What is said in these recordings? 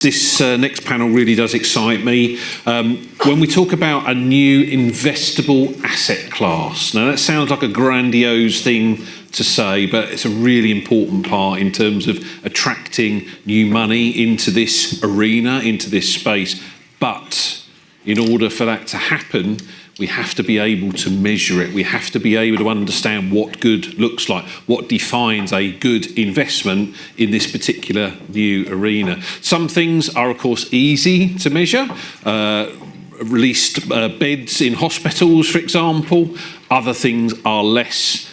This next panel really does excite me. When we talk about a new investable asset class, now that sounds like a grandiose thing to say, but it's a really important part in terms of attracting new money into this arena, into this space. But in order for that to happen, we have to be able to measure it. We have to be able to understand what good looks like, what defines a good investment in this particular new arena. Some things are, of course, easy to measure. Released beds in hospitals, for example. Other things are less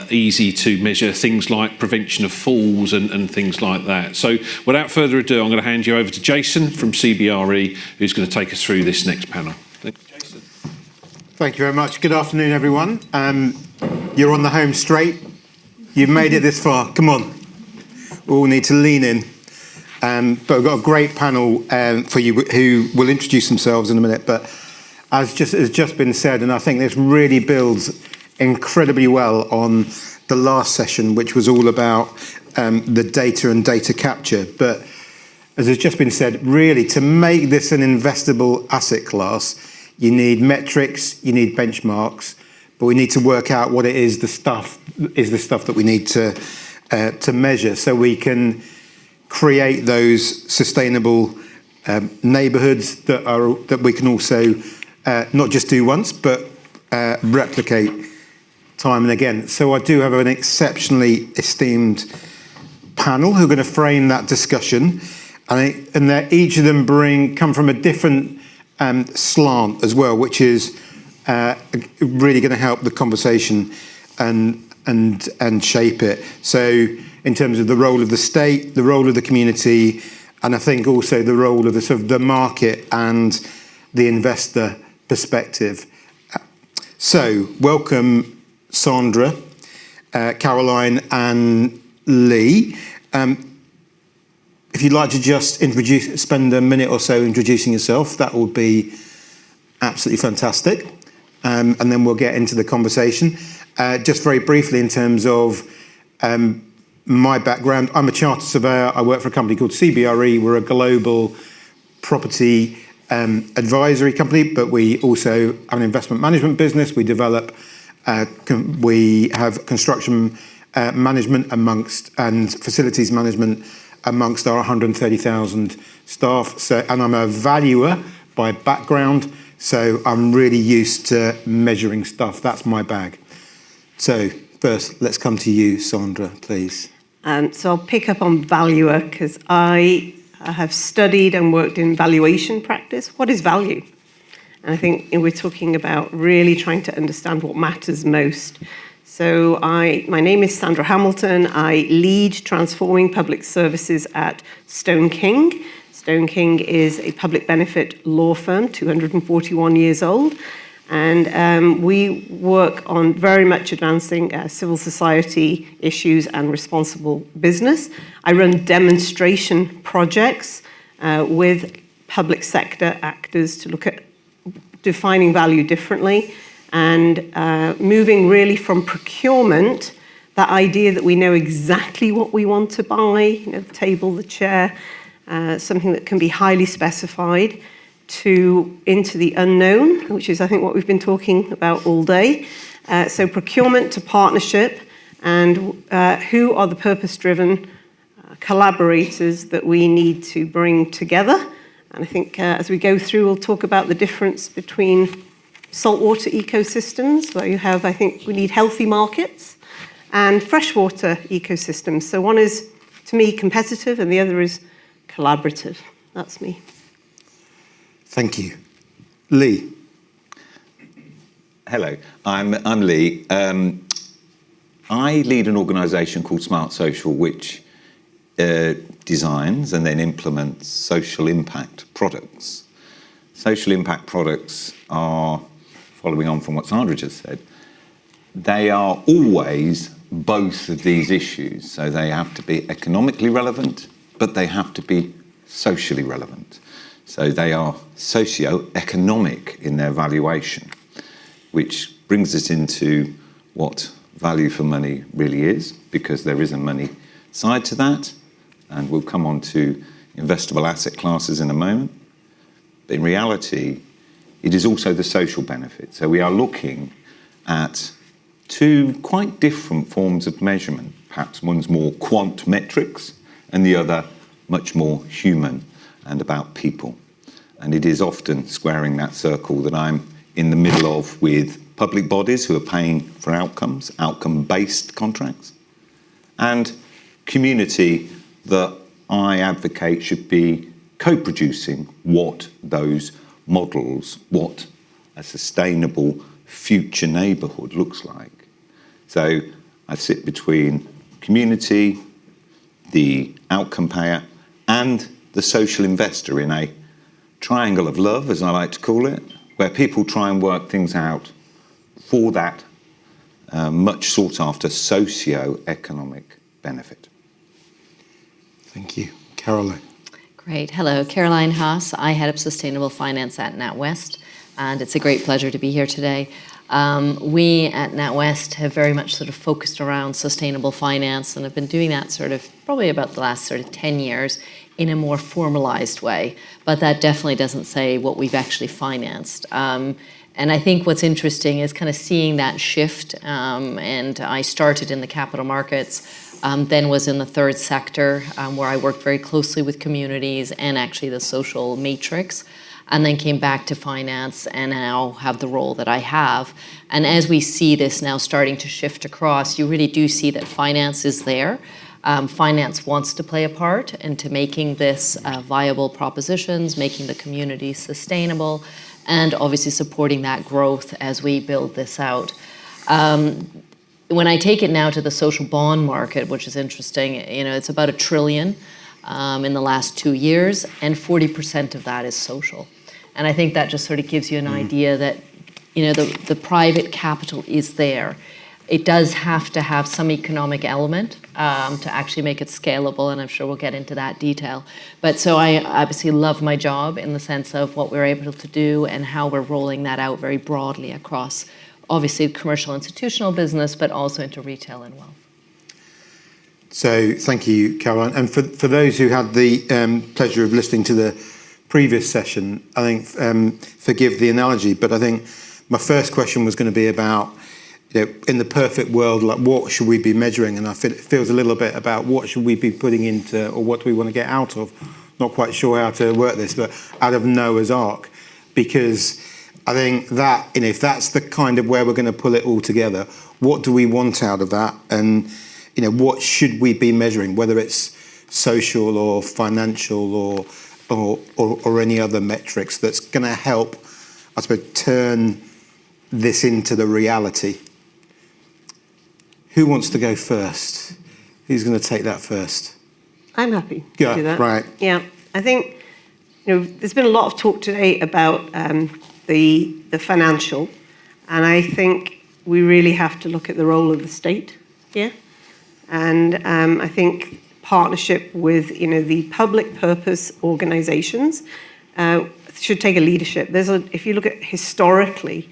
easy to measure, things like prevention of falls and things like that. So without further ado, I'm going to hand you over to Jason from CBRE, who's going to take us through this next panel. Jason. Thank you very much. Good afternoon, everyone. You're on the home straight. You've made it this far. Come on. We all need to lean in. But we've got a great panel for you who will introduce themselves in a minute. But as has just been said, and I think this really builds incredibly well on the last session, which was all about the data and data capture. But as has just been said, really, to make this an investable asset class, you need metrics, you need benchmarks, but we need to work out what it is, the stuff that we need to measure, so we can create those sustainable neighbourhoods that we can also not just do once, but replicate time and again. So I do have an exceptionally esteemed panel who are going to frame that discussion, and each of them come from a different slant as well, which is really going to help the conversation and shape it. So in terms of the role of the state, the role of the community, and I think also the role of the market and the investor perspective. So welcome Sandra, Caroline and Lee. If you'd like to just spend a minute or so introducing yourself, that would be absolutely fantastic. And then we'll get into the conversation. Just very briefly in terms of my background, I'm a chartered surveyor. I work for a company called CBRE. We're a global property advisory company, but we also have an investment management business. We develop, we have construction management and facilities management amongst our 130,000 staff. So, and I'm a valuer by background, so I'm really used to measuring stuff. That's my bag. So first, let's come to you, Sandra, please. So I'll pick up on valuer because I have studied and worked in valuation practice. What is value? And I think we're talking about really trying to understand what matters most. So my name is Sandra Hamilton. I lead transforming public services at Stone King. Stone King is a public benefit law firm, 241 years old. And we work on very much advancing civil society issues and responsible business. I run demonstration projects with public sector actors to look at defining value differently. And moving really from procurement, that idea that we know exactly what we want to buy, the table, the chair, something that can be highly specified, into the unknown, which is, I think, what we've been talking about all day. So procurement to partnership, and who are the purpose-driven collaborators that we need to bring together. And I think as we go through, we'll talk about the difference between saltwater ecosystems, where you have, I think, we need healthy markets, and freshwater ecosystems. So one is, to me, competitive, and the other is collaborative. That's me. Thank you. Lee. Hello, I'm Lee. I lead an organisation called Smart Social, which designs and then implements social impact products. Social impact products are, following on from what Sandra just said, they are always both of these issues. So they have to be economically relevant, but they have to be socially relevant. So they are socio-economic in their valuation, which brings us into what value for money really is, because there is a money side to that. And we'll come on to investable asset classes in a moment. But in reality, it is also the social benefit. So we are looking at two quite different forms of measurement. Perhaps one's more quant metrics and the other much more human and about people. And it is often squaring that circle that I'm in the middle of with public bodies who are paying for outcomes, outcome-based contracts, and community that I advocate should be co-producing what those models, what a sustainable future neighbourhood looks like. So I sit between community, the outcome payer, and the social investor in a triangle of love, as I like to call it, where people try and work things out for that much sought after socio-economic benefit. Thank you. Caroline. Great. Hello, Caroline Haas. I head up sustainable finance at NatWest, and it's a great pleasure to be here today. We at NatWest have very much sort of focused around sustainable finance and have been doing that sort of probably about the last sort of 10 years in a more formalized way. But that definitely doesn't say what we've actually financed. And I think what's interesting is kind of seeing that shift. And I started in the capital markets, then was in the third sector, where I worked very closely with communities and actually the social matrix, and then came back to finance and now have the role that I have. And as we see this now starting to shift across, you really do see that finance is there. Finance wants to play a part into making this viable propositions, making the community sustainable, and obviously supporting that growth as we build this out. When I take it now to the social bond market, which is interesting, it's about $1 trillion in the last 2 years, and 40% of that is social. And I think that just sort of gives you an idea that, the private capital is there. It does have to have some economic element to actually make it scalable, and I'm sure we'll get into that detail. But so I obviously love my job in the sense of what we're able to do and how we're rolling that out very broadly across, obviously, commercial institutional business, but also into retail and wealth. So thank you, Caroline. And for those who had the pleasure of listening to the previous session, I think, forgive the analogy, but I think my first question was going to be about, in the perfect world, like what should we be measuring? And I feel it feels a little bit about what should we be putting into, or what do we want to get out of? Not quite sure how to work this, but out of Noah's Ark, because I think that, if that's the kind of where we're going to pull it all together, what do we want out of that? And, what should we be measuring, whether it's social or financial or any other metrics that's going to help, I suppose, turn this into the reality? Who wants to go first? Who's going to take that first? I'm happy to do that. Right. Yeah, I think there's been a lot of talk today about the financial, and I think we really have to look at the role of the state here. And I think partnership with the public purpose organisations should take a leadership. If you look at historically,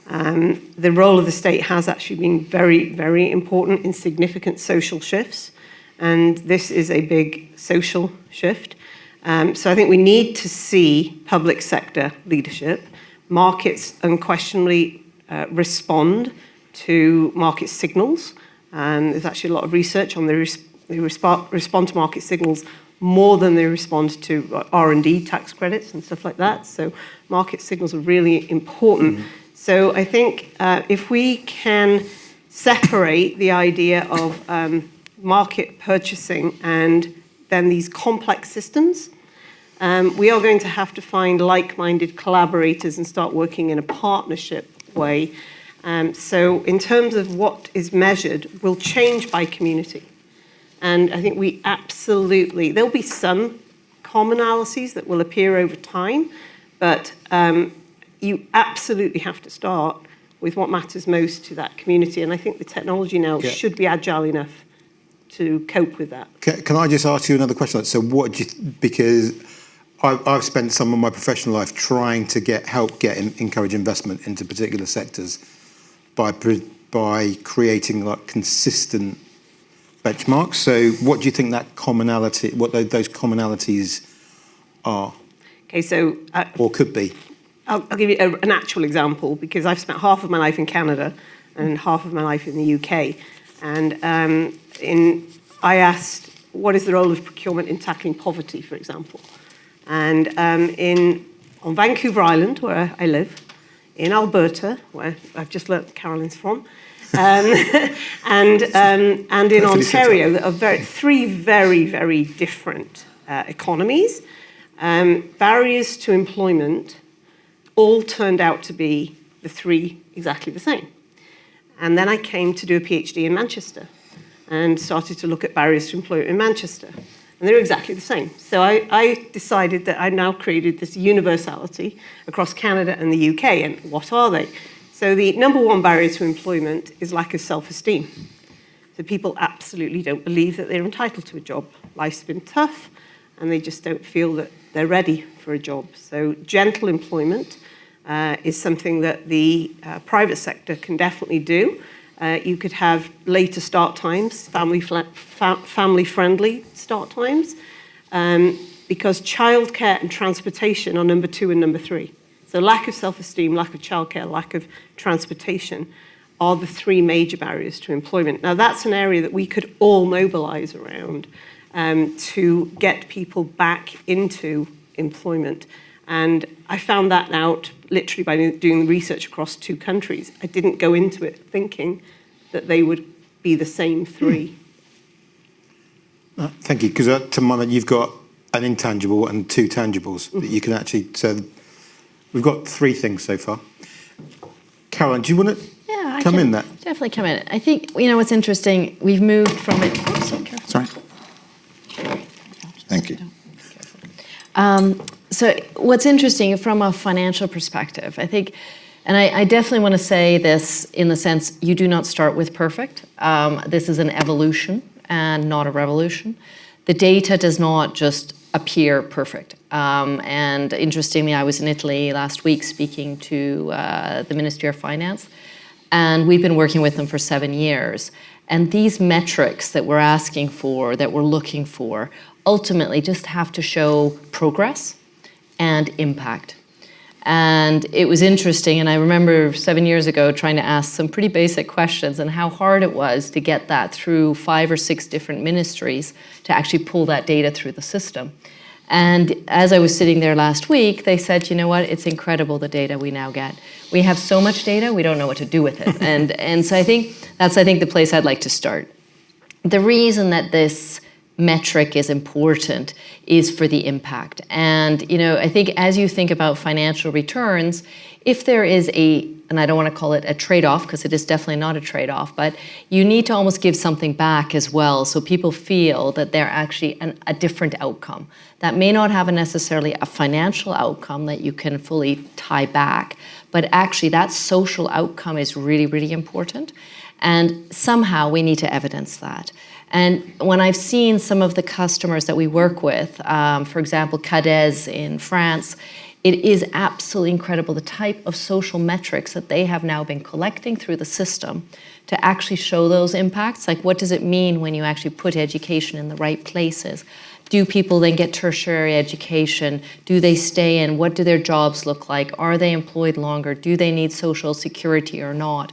the role of the state has actually been very, very important in significant social shifts, and this is a big social shift. So I think we need to see public sector leadership. Markets unquestionably respond to market signals, and there's actually a lot of research on they respond to market signals more than they respond to R&D tax credits and stuff like that. So market signals are really important. Mm-hmm. So I think if we can separate the idea of market purchasing and then these complex systems, we are going to have to find like-minded collaborators and start working in a partnership way. So in terms of what is measured will change by community. And I think there'll be some commonalities that will appear over time, but you absolutely have to start with what matters most to that community. And I think the technology now should be agile enough to cope with that. Can I just ask you another question? So what do you, because I've spent some of my professional life trying to encourage investment into particular sectors by creating like consistent benchmarks. So what do you think that commonality, what those commonalities are Okay, so or could be? I'll give you an actual example because I've spent half of my life in Canada and half of my life in the UK. And I asked, what is the role of procurement in tackling poverty, for example? And on Vancouver Island, where I live, in Alberta, where I've just learnt Caroline's from, and in Ontario, that are three very, very different economies. Barriers to employment all turned out to be the three exactly the same. And then I came to do a PhD in Manchester and started to look at barriers to employment in Manchester. And they're exactly the same. So I decided that I now created this universality across Canada and the UK. And what are they? So the number one barrier to employment is lack of self-esteem. So people absolutely don't believe that they're entitled to a job. Life's been tough, and they just don't feel that they're ready for a job. So gentle employment is something that the private sector can definitely do. You could have later start times, family-friendly start times, because childcare and transportation are number 2 and number 3. So lack of self-esteem, lack of childcare, lack of transportation are the 3 major barriers to employment. Now, that's an area that we could all mobilize around to get people back into employment. And I found that out literally by doing research across 2 countries. I didn't go into it thinking that they would be the same 3. Thank you, because to my mind, you've got an intangible and 2 tangibles that you can actually. So we've got 3 things so far. Caroline, do you want to come in there? Definitely come in. I think, what's interesting, we've moved from it. Sorry. Thank you. So what's interesting from a financial perspective, I think, and I definitely want to say this in the sense, you do not start with perfect. This is an evolution and not a revolution. The data does not just appear perfect. And interestingly, I was in Italy last week speaking to the Ministry of Finance, and we've been working with them for 7 years. And these metrics that we're asking for, that we're looking for, ultimately just have to show progress and impact. And it was interesting, and I remember 7 years ago trying to ask some pretty basic questions and how hard it was to get that through 5 or 6 different ministries to actually pull that data through the system. And as I was sitting there last week, they said, you know what, it's incredible the data we now get. We have so much data, we don't know what to do with it. And so I think that's the place I'd like to start. The reason that this metric is important is for the impact. And I think as you think about financial returns, if there is and I don't want to call it a trade-off because it is definitely not a trade-off, but you need to almost give something back as well so people feel that they're actually a different outcome. That may not have necessarily a financial outcome that you can fully tie back, but actually that social outcome is really, really important. And somehow we need to evidence that. And when I've seen some of the customers that we work with, for example, Cadiz in France, it is absolutely incredible the type of social metrics that they have now been collecting through the system to actually show those impacts. Like, what does it mean when you actually put education in the right places? Do people then get tertiary education? Do they stay in? What do their jobs look like? Are they employed longer? Do they need social security or not?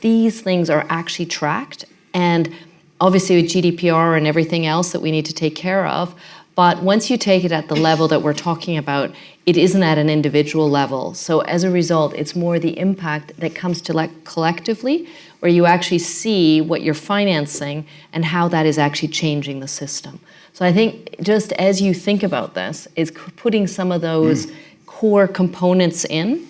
These things are actually tracked, and obviously with GDPR and everything else that we need to take care of. But once you take it at the level that we're talking about, it isn't at an individual level. So as a result, it's more the impact that comes to collectively, where you actually see what you're financing and how that is actually changing the system. So I think just as you think about this, is putting some of those core components in.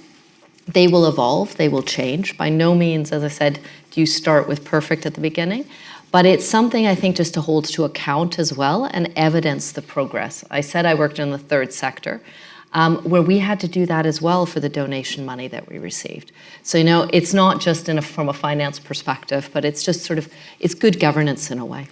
They will evolve, they will change. By no means, as I said, do you start with perfect at the beginning. But it's something I think just to hold to account as well and evidence the progress. I said I worked in the 3rd sector, where we had to do that as well for the donation money that we received. So, it's not just from a finance perspective, but it's just it's good governance in a way.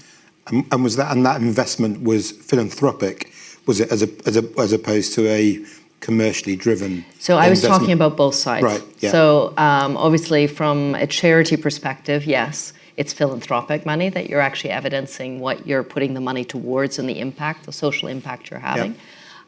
And was that investment was philanthropic? Was it as opposed to a commercially driven? So I was talking about both sides. Right. Yeah. So obviously, from a charity perspective, yes, it's philanthropic money that you're actually evidencing what you're putting the money towards and the impact, the social impact you're having.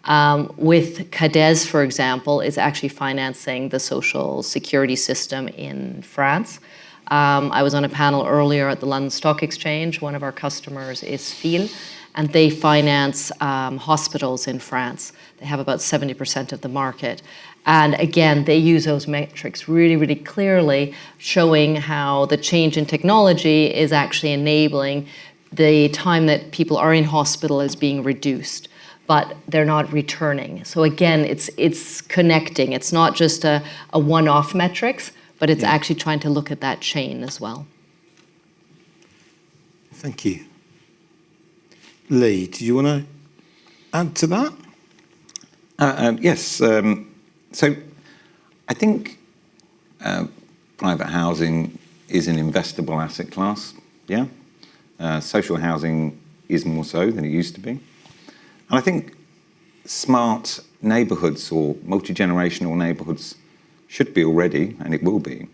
With Cades, for example, is actually financing the social security system in France. I was on a panel earlier at the London Stock Exchange. One of our customers is Phil, and they finance hospitals in France. They have about 70% of the market. And again, they use those metrics really, really clearly, showing how the change in technology is actually enabling the time that people are in hospital is being reduced, but they're not returning. So again, it's connecting. It's not just a one-off metrics, but it's actually trying to look at that chain as well. Thank you. Lee, do you want to add to that? Yes. So I think private housing is an investable asset class, yeah? Social housing is more so than it used to be. And I think smart neighbourhoods or multi-generational neighbourhoods should be already, and it will be.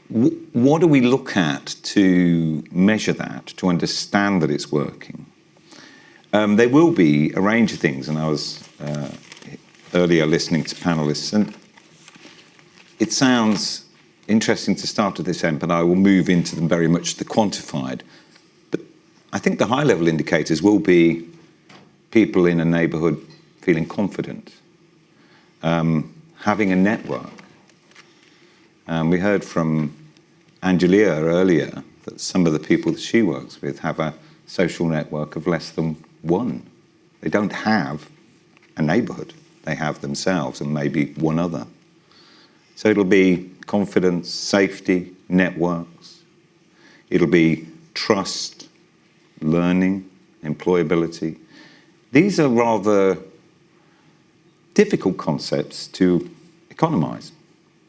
What do we look at to measure that, to understand that it's working? There will be a range of things, and I was earlier listening to panellists, and it sounds interesting to start at this end, but I will move into them very much the quantified. But I think the high-level indicators will be people in a neighbourhood feeling confident, having a network. We heard from Angelia earlier that some of the people that she works with have a social network of less than one. They don't have a neighbourhood. They have themselves and maybe one other. So it'll be confidence, safety, networks. It'll be trust, learning, employability. These are rather difficult concepts to economise,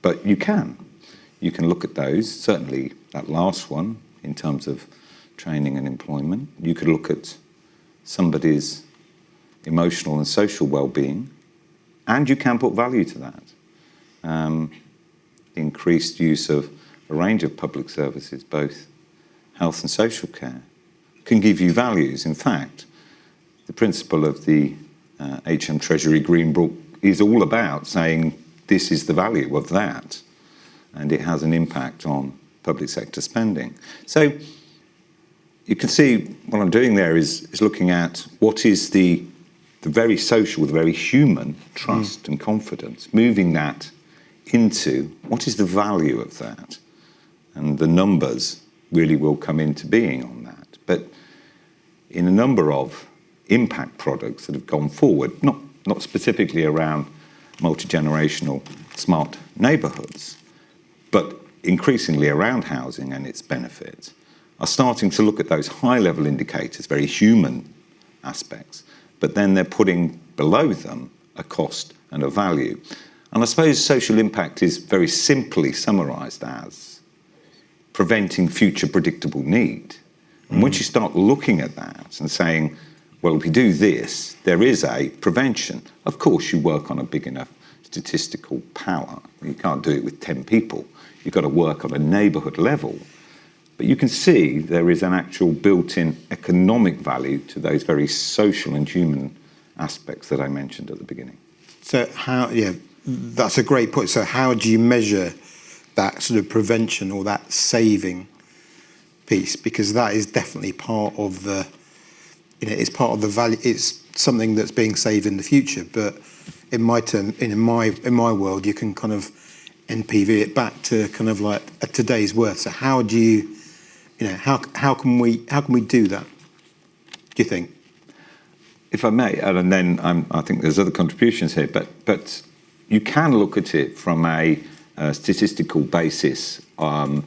but you can. You can look at those, certainly that last one in terms of training and employment. You could look at somebody's emotional and social well-being, and you can put value to that. Increased use of a range of public services, both health and social care, can give you values. In fact, the principle of the HM Treasury Green Book is all about saying this is the value of that, and it has an impact on public sector spending. So you can see what I'm doing there is looking at what is the very social, the very human trust and confidence, moving that into what is the value of that. And the numbers really will come into being on that. But in a number of impact products that have gone forward, not specifically around multi-generational smart neighbourhoods, but increasingly around housing and its benefits, are starting to look at those high-level indicators, very human aspects, but then they're putting below them a cost and a value. And I suppose social impact is very simply summarised as preventing future predictable need. And once you start looking at that and saying, well, if we do this, there is a prevention. Of course, you work on a big enough statistical power. You can't do it with 10 people. You've got to work on a neighbourhood level. But you can see there is an actual built-in economic value to those very social and human aspects that I mentioned at the beginning. So that's a great point. So how do you measure that sort of prevention or that saving piece? Because that is definitely part of the, it's part of the value. It's something that's being saved in the future. But in my term, in my world, you can kind of NPV it back to kind of like a today's worth. So how do you, how can we do that? Do you think? If I may, and then I think there's other contributions here, but you can look at it from a statistical basis or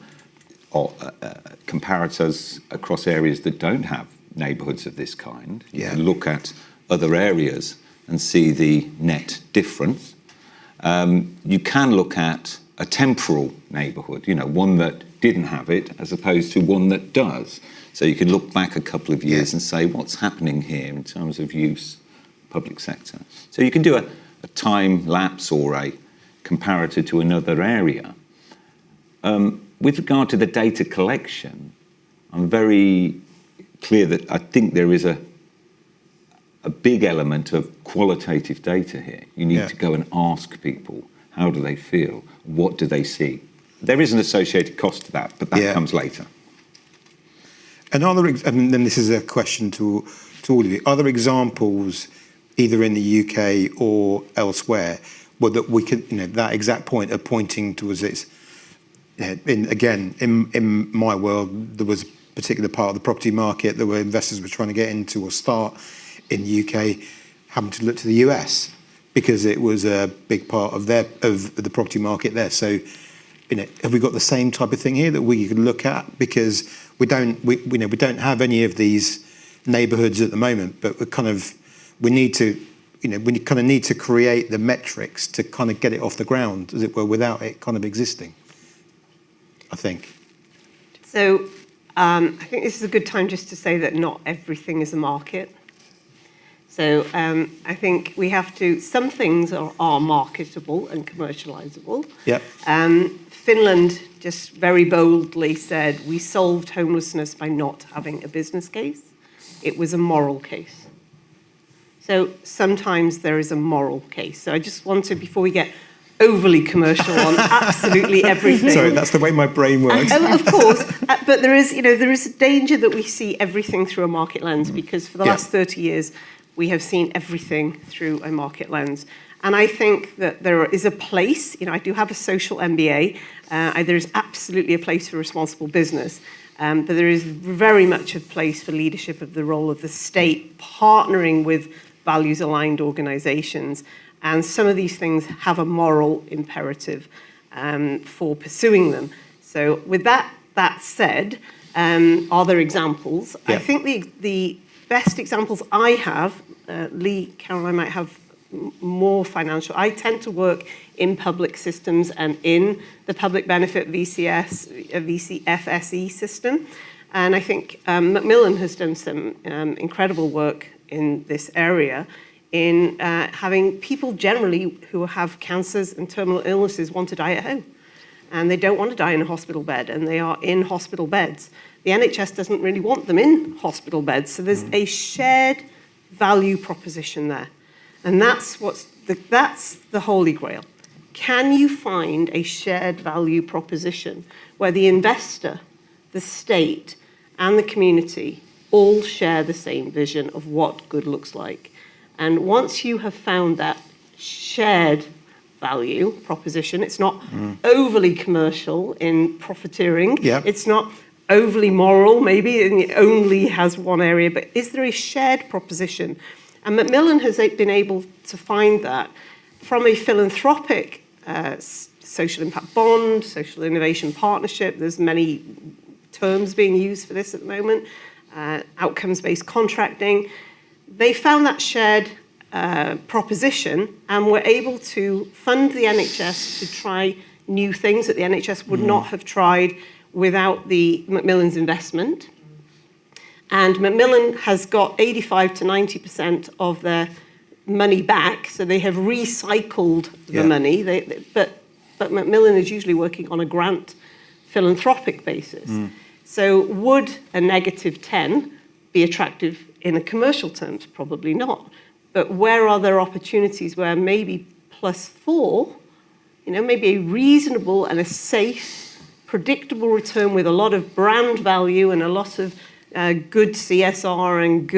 comparators across areas that don't have neighbourhoods of this kind. You can look at other areas and see the net difference. You can look at a temporal neighbourhood, one that didn't have it as opposed to one that does. So you can look back a couple of years and say, what's happening here in terms of use, public sector? So you can do a time lapse or a comparator to another area. With regard to the data collection, I'm very clear that I think there is a a big element of qualitative data here. You need Yeah. to go and ask people, how do they feel? What do they see? There is an associated cost to that, but that comes later. And and then this is a question to all of you. Are there examples, either in the UK or elsewhere, where that we could, that exact point of pointing towards this? In my world, there was a particular part of the property market that investors were trying to get into or start in the UK, having to look to the US because it was a big part of the property market there. So, have we got the same type of thing here that we could look at? Because we don't have any of these neighbourhoods at the moment, but we need to create the metrics to kind of get it off the ground, as it were, without it kind of existing, I think. So I think this is a good time just to say that not everything is a market. So I think we have to, some things are marketable and commercialisable. Yep. Finland just very boldly said, we solved homelessness by not having a business case. It was a moral case. So sometimes there is a moral case. So I just want to, before we get overly commercial on absolutely everything. Sorry, that's the way my brain works. Of course, but there is a danger that we see everything through a market lens, because for the last 30 years, we have seen everything through a market lens. And I think that there is a place, I do have a social MBA, there is absolutely a place for responsible business, but there is very much a place for leadership of the role of the state, partnering with values-aligned organisations. And some of these things have a moral imperative for pursuing them. So with that said, are there examples? Yeah. I think the best examples I have, Lee, Caroline might have more financial. I tend to work in public systems and in the public benefit VCFSE system. And I think Macmillan has done some incredible work in this area in having people generally who have cancers and terminal illnesses want to die at home. And they don't want to die in a hospital bed, and they are in hospital beds. The NHS doesn't really want them in hospital beds, so there's a shared value proposition there. And that's the holy grail. Can you find a shared value proposition where the investor, the state, and the community all share the same vision of what good looks like? And once you have found that shared value proposition, it's not overly commercial in profiteering. Yeah. It's not overly moral, maybe, and it only has one area, but is there a shared proposition? And Macmillan has been able to find that from a philanthropic social impact bond, social innovation partnership. There's many terms being used for this at the moment, outcomes-based contracting. They found that shared proposition and were able to fund the NHS to try new things that the NHS would not have tried without the Macmillan's investment. And Macmillan has got 85 to 90% of their money back, so they have recycled the money. But Macmillan is usually working on a grant philanthropic basis. So would a negative 10 be attractive in a commercial terms? Probably not. But where are there opportunities where maybe +4, maybe a reasonable and a safe, predictable return with a lot of brand value and a lot of good CSR and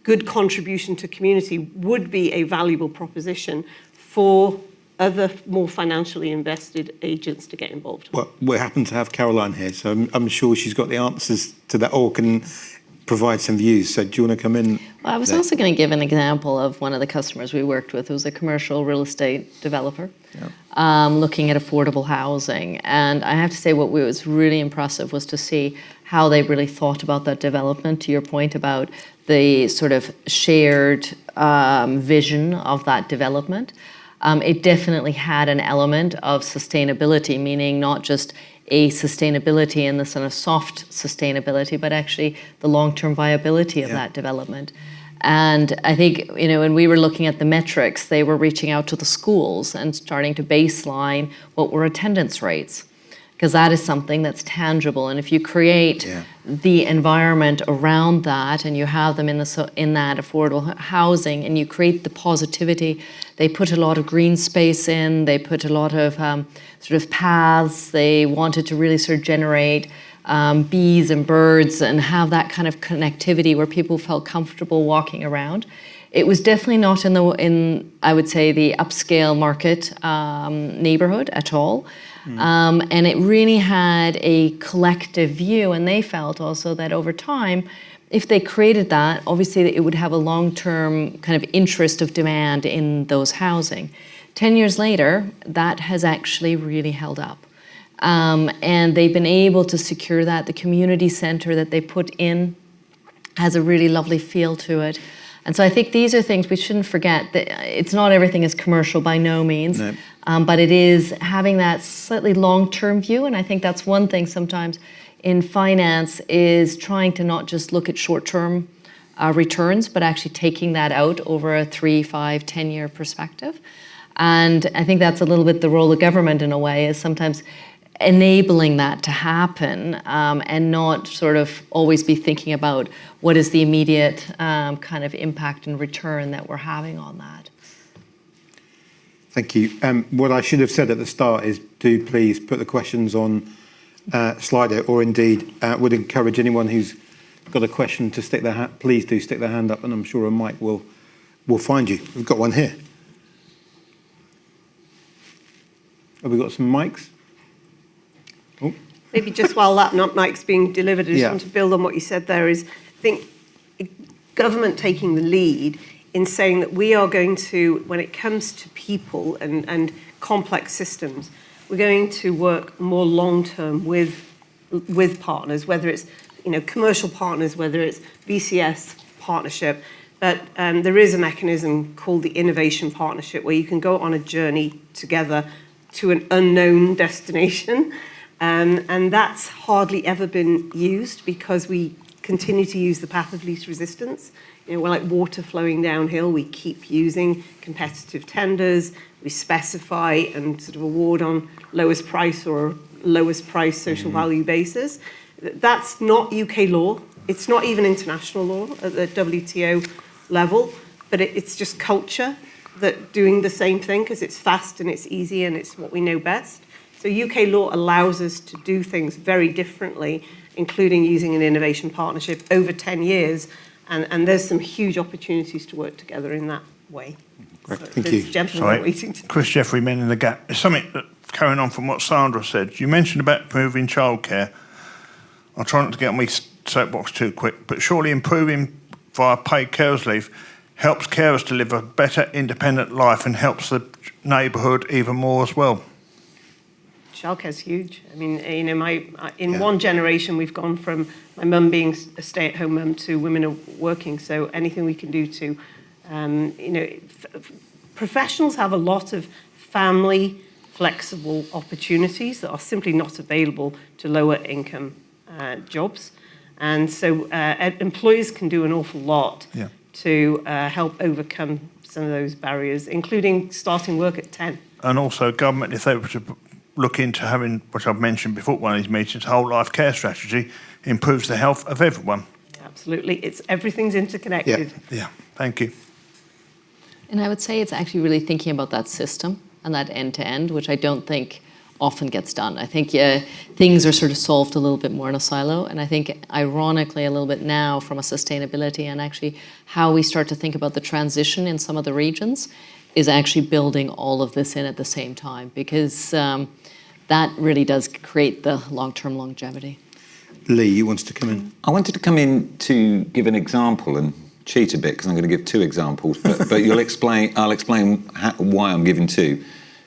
good contribution to community would be a valuable proposition for other more financially invested agents to get involved. Well, we happen to have Caroline here, so I'm sure she's got the answers to that, or can provide some views. So do you want to come in? Well, I was also going to give an example of one of the customers we worked with, who was a commercial real estate developer, looking at affordable housing. And I have to say what was really impressive was to see how they really thought about that development, to your point about the sort of shared vision of that development. It definitely had an element of sustainability, meaning not just a sustainability in the sort of soft sustainability, but actually the long-term viability of that development. And I think, when we were looking at the metrics, they were reaching out to the schools and starting to baseline what were attendance rates. because that is something that's tangible. And if you create the environment around that, and you have them in that affordable housing, and you create the positivity, they put a lot of green space in, they put a lot of sort of paths, they wanted to really sort of generate bees and birds and have that kind of connectivity where people felt comfortable walking around. It was definitely not in I would say the upscale market neighborhood at all. And it really had a collective view, and they felt also that over time, if they created that, obviously it would have a long-term kind of interest of demand in those housing. 10 years later, that has actually really held up. And they've been able to secure that. The community center that they put in has a really lovely feel to it. And so I think these are things we shouldn't forget, that it's not everything is commercial by no means, but it is having that slightly long-term view. And I think that's one thing sometimes in finance is trying to not just look at short-term returns, but actually taking that out over a 3, 5, 10-year perspective. And I think that's a little bit the role of government in a way, is sometimes enabling that to happen, and not sort of always be thinking about what is the immediate kind of impact and return that we're having on that. Thank you. What I should have said at the start is do please put the questions on Slido, or indeed would encourage anyone who's got a question to stick their hand, please do stick their hand up, and I'm sure a mic will find you. We've got one here. Have we got some mics? Oh. Maybe just while that mic's being delivered, I just want to build on what you said there, is I think government taking the lead in saying that we are going to, when it comes to people and complex systems, we're going to work more long-term with partners, whether it's commercial partners, whether it's BCS partnership. But there is a mechanism called the Innovation Partnership where you can go on a journey together to an unknown destination. And that's hardly ever been used because we continue to use the path of least resistance. We're like water flowing downhill. We keep using competitive tenders. We specify and sort of award on lowest price or lowest price social value basis. That's not UK law. It's not even international law at the WTO level, but it's just culture that doing the same thing because it's fast and it's easy and it's what we know best. So UK law allows us to do things very differently, including using an innovation partnership over 10 years. And there's some huge opportunities to work together in that way. Great, So thank there's you. gentlemen waiting to... Chris Jeffrey, Men in the Gap. There's something that, carrying on from what Sandra said, you mentioned about improving childcare. I'll try not to get on my soapbox too quick, but surely improving via paid carers leave helps carers to live a better independent life and helps the neighbourhood even more as well. Childcare's huge. I mean, in one generation, we've gone from my mum being a stay-at-home mum to women are working. So anything we can do to, professionals have a lot of family flexible opportunities that are simply not available to lower income jobs. And so employers can do an awful lot to help overcome some of those barriers, including starting work at 10. And also government, if they were to look into having, which I've mentioned before at one of these meetings, whole life care strategy improves the health of everyone. Absolutely. Everything's interconnected. Yeah, thank you. And I would say it's actually really thinking about that system and that end-to-end, which I don't think often gets done. I think things are sort of solved a little bit more in a silo, and I think ironically a little bit now from a sustainability and actually how we start to think about the transition in some of the regions is actually building all of this in at the same time, because that really does create the long-term longevity. Lee, you wanted to come in? I wanted to come in to give an example and cheat a bit because I'm going to give two examples, but I'll explain why I'm giving two.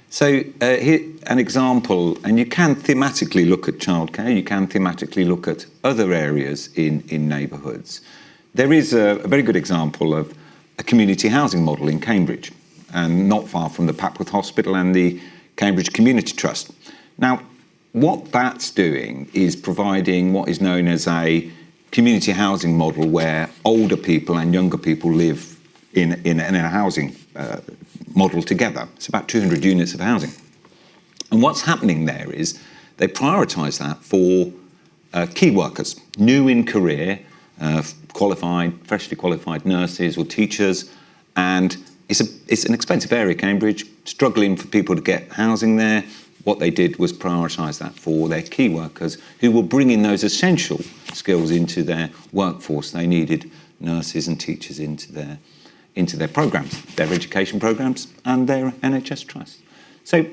So here an example, and you can thematically look at childcare, you can thematically look at other areas in neighbourhoods. There is a very good example of a community housing model in Cambridge, and not far from the Papworth Hospital and the Cambridge Community Trust. Now, what that's doing is providing what is known as a community housing model where older people and younger people live in a housing model together. It's about 200 units of housing. And what's happening there is they prioritise that for key workers, new in career, freshly qualified nurses or teachers, and it's an expensive area, Cambridge, struggling for people to get housing there. What they did was prioritise that for their key workers who were bringing those essential skills into their workforce. They needed nurses and teachers into their programmes, their education programmes and their NHS trusts. So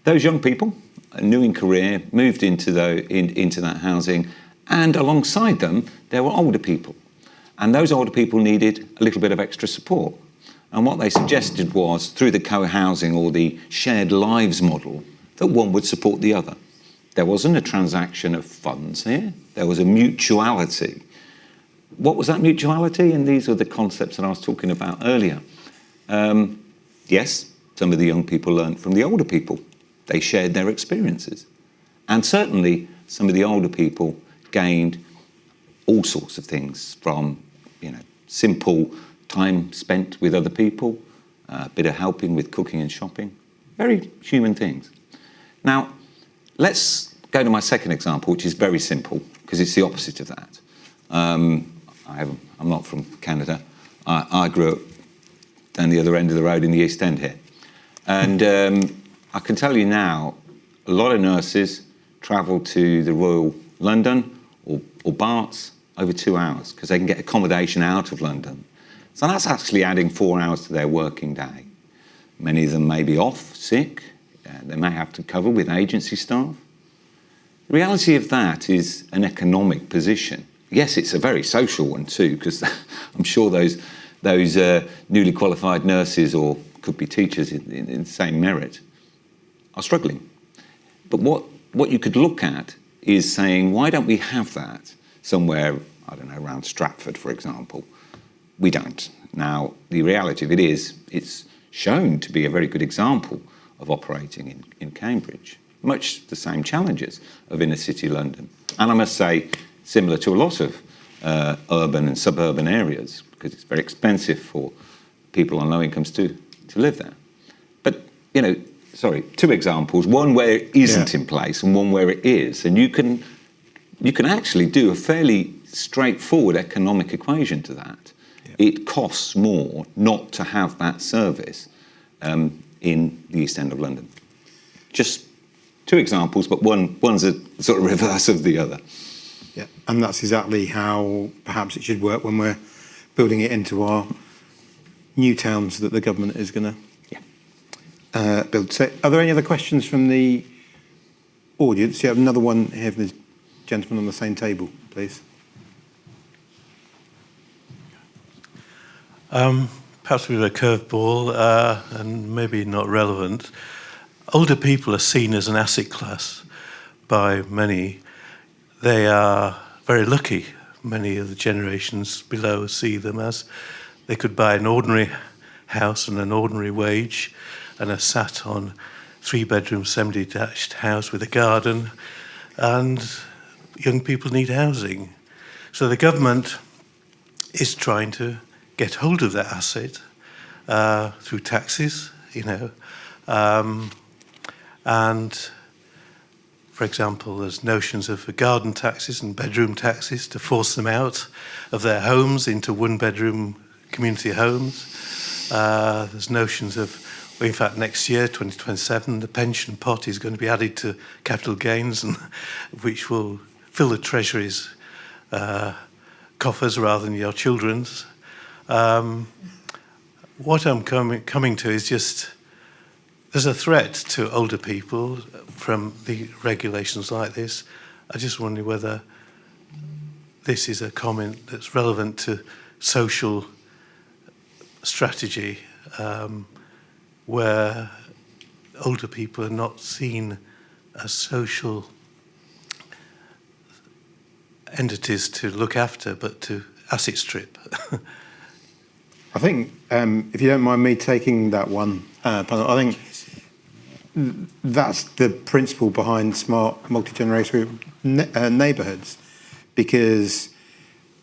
those young people, new in career, moved into that housing, and alongside them there were older people. And those older people needed a little bit of extra support. And what they suggested was, through the co-housing or the shared lives model, that one would support the other. There wasn't a transaction of funds here, there was a mutuality. What was that mutuality? And these are the concepts that I was talking about earlier. Yes, some of the young people learned from the older people. They shared their experiences. And certainly some of the older people gained all sorts of things from, simple time spent with other people, a bit of helping with cooking and shopping. Very human things. Now, let's go to my second example, which is very simple, because it's the opposite of that. I'm not from Canada. I grew up down the other end of the road in the East End here. And I can tell you now, a lot of nurses travel to the Royal London or Barts over 2 hours because they can get accommodation out of London. So that's actually adding 4 hours to their working day. Many of them may be off, sick. They may have to cover with agency staff. The reality of that is an economic position. Yes, it's a very social one too, because I'm sure those newly qualified nurses, or could be teachers in the same merit, are struggling. But what you could look at is saying, why don't we have that somewhere, I don't know, around Stratford, for example? We don't. Now, the reality of it is, it's shown to be a very good example of operating in Cambridge. Much the same challenges of inner city London. And I must say, similar to a lot of urban and suburban areas, because it's very expensive for people on low incomes to live there. But, two examples, one where it isn't in place and one where it is. And you can actually do a fairly straightforward economic equation to that. Yeah. It costs more not to have that service in the East End of London. Just two examples, but one's a sort of reverse of the other. Yeah, and that's exactly how perhaps it should work when we're building it into our new towns that the government is going to build. So are there any other questions from the audience? You have another one here from this gentleman on the same table, please. Perhaps with a curveball and maybe not relevant. Older people are seen as an asset class by many. They are very lucky. Many of the generations below see them as they could buy an ordinary house and an ordinary wage and are sat on 3-bedroom, semi-detached house with a garden, and young people need housing. So the government is trying to get hold of that asset through taxes, and for example, there's notions of garden taxes and bedroom taxes to force them out of their homes into 1-bedroom community homes. There's notions of, well, in fact, next year, 2027, the pension pot is going to be added to capital gains, and which will fill the Treasury's coffers rather than your children's. What I'm coming to is just, there's a threat to older people from the regulations like this. I just wonder whether this is a comment that's relevant to social strategy, where older people are not seen as social entities to look after, but to asset strip. I think, if you don't mind me taking that one, panel, I think that's the principle behind smart multi-generational neighbourhoods, because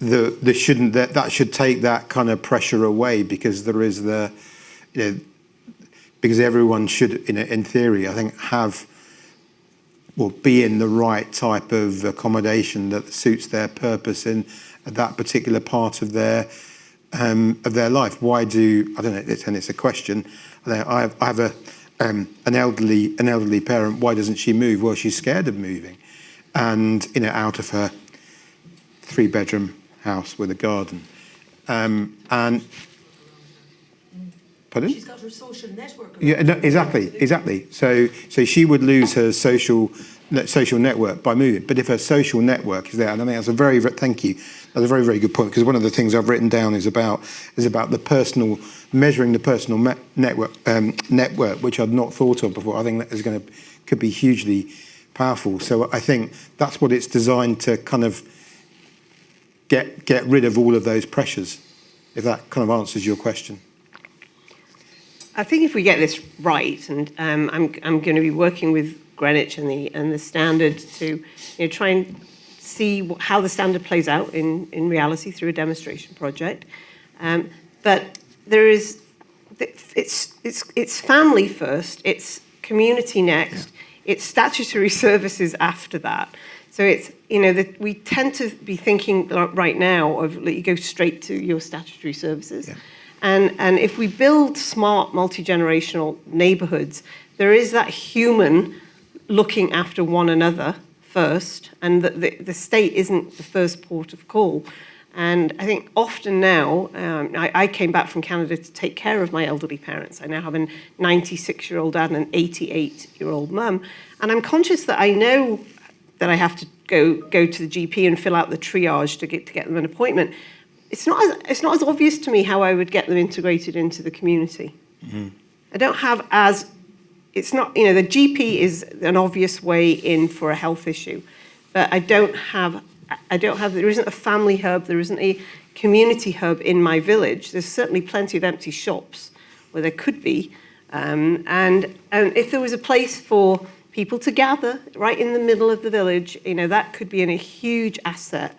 that should take that kind of pressure away, because there is because everyone should, in theory, I think, have or be in the right type of accommodation that suits their purpose in that particular part of their life. Why do I don't know? It's a question. I have an elderly parent. Why doesn't she move? Well, she's scared of moving, and out of her 3-bedroom house with a garden, and. Pardon? She's got her social network. Yeah, no, exactly. So she would lose her social network by moving. But if her social network is there, and I think that's thank you. That's a very, very good point, because one of the things I've written down is about the measuring the personal network, which I'd not thought of before. I think that could be hugely powerful. So I think that's what it's designed to kind of get rid of all of those pressures. If that kind of answers your question. I think if we get this right, and I'm going to be working with Greenwich and the standard to try and see how the standard plays out in reality through a demonstration project. But it's family first, it's community next, it's statutory services after that. So it's we tend to be thinking right now of you go straight to your statutory services. Yeah. And if we build smart, multi-generational neighbourhoods, there is that human looking after one another first, and the state isn't the first port of call. And I think often now, I came back from Canada to take care of my elderly parents. I now have a 96-year-old dad and an 88-year-old mum. And I'm conscious that I know that I have to go to the GP and fill out the triage to get them an appointment. It's not as obvious to me how I would get them integrated into the community. Mm-hmm. I don't have it's not, the GP is an obvious way in for a health issue, but there isn't a family hub, there isn't a community hub in my village. There's certainly plenty of empty shops where there could be. And if there was a place for people to gather right in the middle of the village, that could be a huge asset.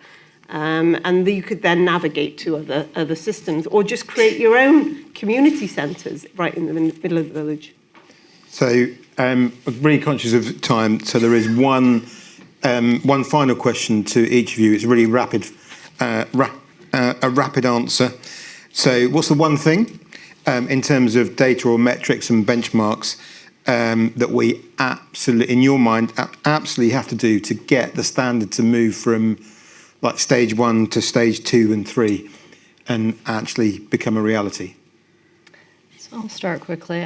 And you could then navigate to other systems, or just create your own community centres right in the middle of the village. So I'm really conscious of time. So there is one final question to each of you. It's a really rapid answer. So what's the one thing in terms of data or metrics and benchmarks that we absolutely, in your mind, absolutely have to do to get the standard to move from like stage 1 to stage 2 and 3 and actually become a reality? So I'll start quickly.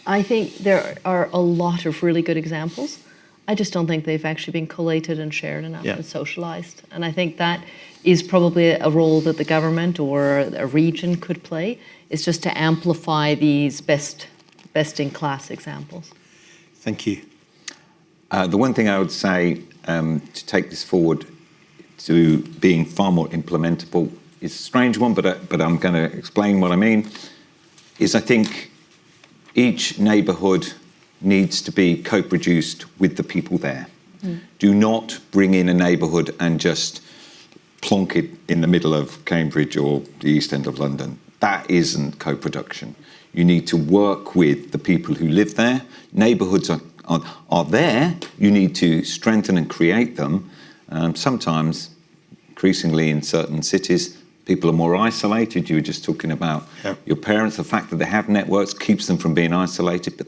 I think there are a lot of really good examples. I just don't think they've actually been collated and shared enough and socialised. And I think that is probably a role that the government or a region could play, is just to amplify these best-in-class examples. Thank you. The one thing I would say to take this forward to being far more implementable is a strange one, but I'm going to explain what I mean, is I think each neighbourhood needs to be co-produced with the people there. Mm. Do not bring in a neighbourhood and just plonk it in the middle of Cambridge or the East End of London. That isn't co-production. You need to work with the people who live there. Neighbourhoods are there. You need to strengthen and create them. Sometimes, increasingly in certain cities, people are more isolated. You were just talking about your parents. The fact that they have networks keeps them from being isolated.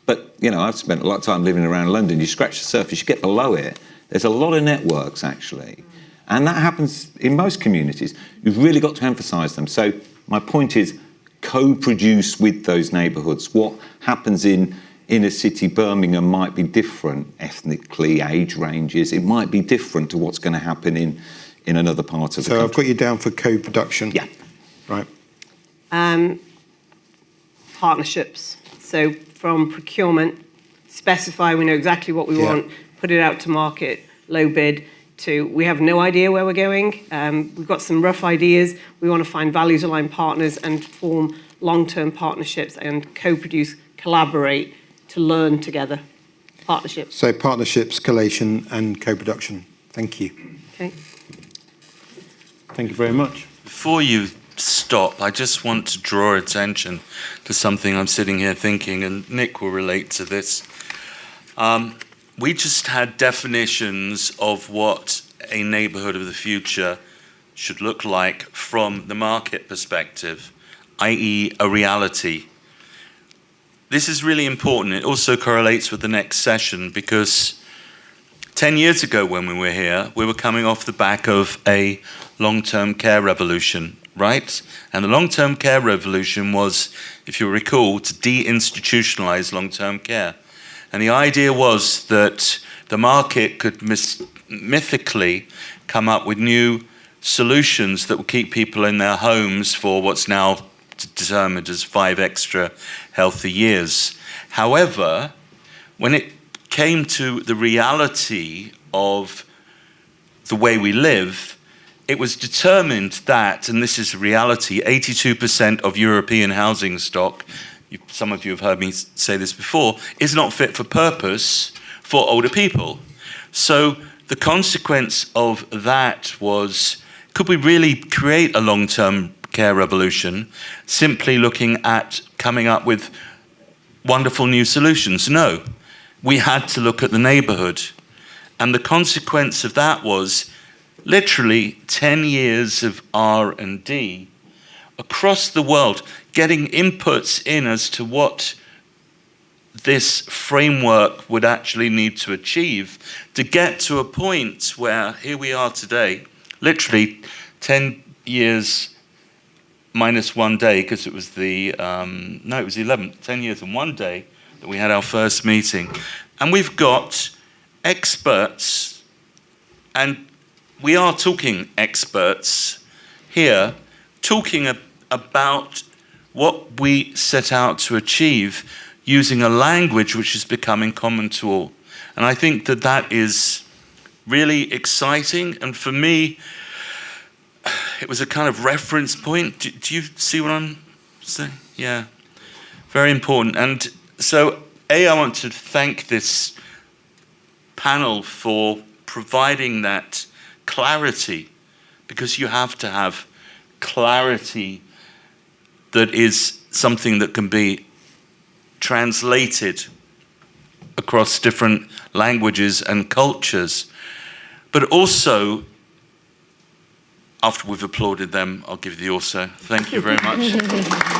But I've spent a lot of time living around London. You scratch the surface, you get below it. There's a lot of networks, actually. And that happens in most communities. You've really got to emphasise them. So my point is, co-produce with those neighbourhoods. What happens in inner city Birmingham might be different ethnically, age ranges. It might be different to what's going to happen in another part of the country. So I've got you down for co-production. Yeah. Right. Partnerships. So from procurement, specify, we know exactly what we want, put it out to market, low bid, to we have no idea where we're going. We've got some rough ideas. We want to find values-aligned partners and form long-term partnerships and co-produce, collaborate to learn together. Partnerships. So partnerships, collation and co-production. Thank you. Okay. Thank you very much. Before you stop, I just want to draw attention to something I'm sitting here thinking, and Nick will relate to this. we just had definitions of what a neighbourhood of the future should look like from the market perspective, i.e. a reality. This is really important. It also correlates with the next session because 10 years ago when we were here, we were coming off the back of a long-term care revolution, right? And the long-term care revolution was, if you recall, to deinstitutionalize long-term care. And the idea was that the market could mythically come up with new solutions that would keep people in their homes for what's now determined as 5 extra healthy years. However, when it came to the reality of the way we live, it was determined that, and this is reality, 82% of European housing stock, some of you have heard me say this before, is not fit for purpose for older people. So the consequence of that was, could we really create a long-term care revolution simply looking at coming up with wonderful new solutions? No, we had to look at the neighbourhood. And the consequence of that was literally 10 years of R&D across the world, getting inputs in as to what this framework would actually need to achieve to get to a point where here we are today, literally 10 years minus 1 day, because it was the, no, it was the 11th, 10 years and 1 day that we had our first meeting. And we've got experts, and we are talking experts here, talking about what we set out to achieve using a language which is becoming common to all. And I think that that is really exciting. And for me, it was a kind of reference point. Do you see what I'm saying? Yeah, very important. And so, I want to thank this panel for providing that clarity, because you have to have clarity that is something that can be translated across different languages and cultures. But also, after we've applauded them, I'll give you the also. Thank you very much.